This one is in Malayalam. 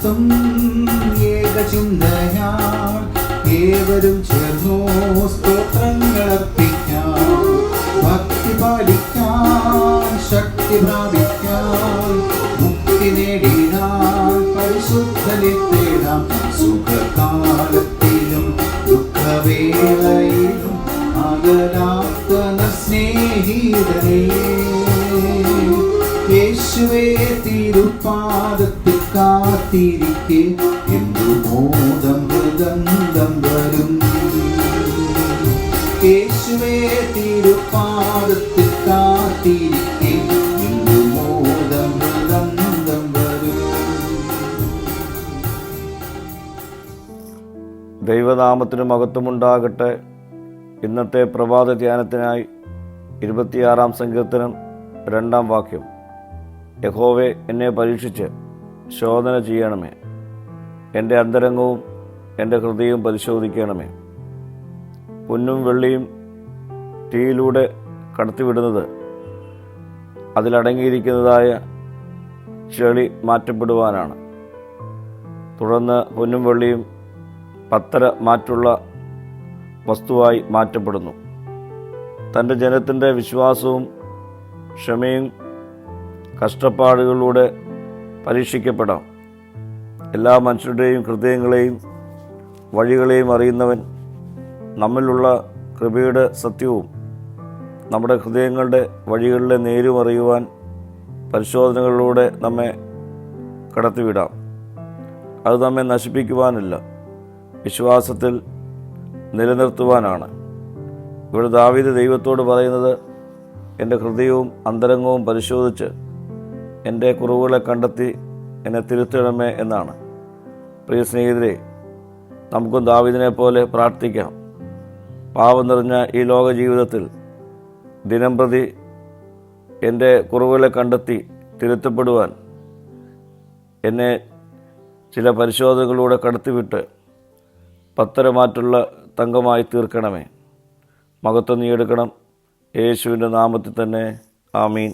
മഹത്വം ഏകചിന്തയാൽ ഏവരും ചേർന്നു സ്തോത്രങ്ങളർപ്പിക്കാം. ഭക്തി പാലിക്കാൻ ശക്തി പ്രാപിക്കാൻ മുക്തി നേടിടാൻ പരിശുദ്ധനെ തേടാം. സുഖകാലത്തിലും ദുഃഖവേളയിലും അകലാത്ത സ്നേഹിതനേ, യേശുവേ തിരുപ്പാദത്തിൽ കാത്തിരിക്കെ എന്തു മോദം മൃദന്തം വരും. യേശുവേ തിരുപ്പാദത്തിൽ കാത്തിരിക്കെ എന്തു മോദം മൃദന്തം വരും. ദൈവനാമത്തിന് മഹത്വമുണ്ടാകട്ടെ. ഇന്നത്തെ പ്രഭാത ധ്യാനത്തിനായി 26-ാം സങ്കീർത്തനം 2-ാം വാക്യം. യഹോവേ, എന്നെ പരീക്ഷിച്ച് ശോധന ചെയ്യണമേ, എൻ്റെ അന്തരംഗവും എൻ്റെ ഹൃദയവും പരിശോധിക്കണമേ. പൊന്നും വെള്ളിയും തീയിലൂടെ കടത്തിവിടുന്നത് അതിലടങ്ങിയിരിക്കുന്നതായ ചെളി മാറ്റപ്പെടുവാനാണ്. തുടർന്ന് പൊന്നും വെള്ളിയും പത്തര മാറ്റുള്ള വസ്തുവായി മാറ്റപ്പെടുന്നു. തൻ്റെ ജനത്തിൻ്റെ വിശ്വാസവും ക്ഷമയും കഷ്ടപ്പാടുകളിലൂടെ പരീക്ഷിക്കപ്പെടാം. എല്ലാ മനുഷ്യരുടെയും ഹൃദയങ്ങളെയും വഴികളെയും അറിയുന്നവൻ, നമ്മിലുള്ള കൃപയുടെ സത്യവും നമ്മുടെ ഹൃദയങ്ങളുടെ വഴികളിലെ നേരും അറിയുവാൻ പരിശോധനകളിലൂടെ നമ്മെ കടത്തിവിടാം. അത് നമ്മെ നശിപ്പിക്കുവാനല്ല, വിശ്വാസത്തിൽ നിലനിർത്തുവാനാണ്. ഇവിടെ ദാവീദ് ദൈവത്തോട് പറയുന്നത്, എൻ്റെ ഹൃദയവും അന്തരംഗവും പരിശോധിച്ച് എൻ്റെ കുറവുകളെ കണ്ടെത്തി എന്നെ തിരുത്തണമേ എന്നാണ്. പ്രിയ സ്നേഹിതരെ, നമുക്കും ദാവീദിനെ പോലെ പ്രാർത്ഥിക്കാം. പാപം നിറഞ്ഞ ഈ ലോക ജീവിതത്തിൽ ദിനംപ്രതി എൻ്റെ കുറവുകളെ കണ്ടെത്തി തിരുത്തപ്പെടുവാൻ എന്നെ ചില പരിശോധനകളിലൂടെ കടത്തിവിട്ട് പത്തരമാറ്റുള്ള തങ്കമായി തീർക്കണമേ. മഹത്വം നീ എടുക്കണം. യേശുവിൻ്റെ നാമത്തിൽ തന്നെ. ആമീൻ.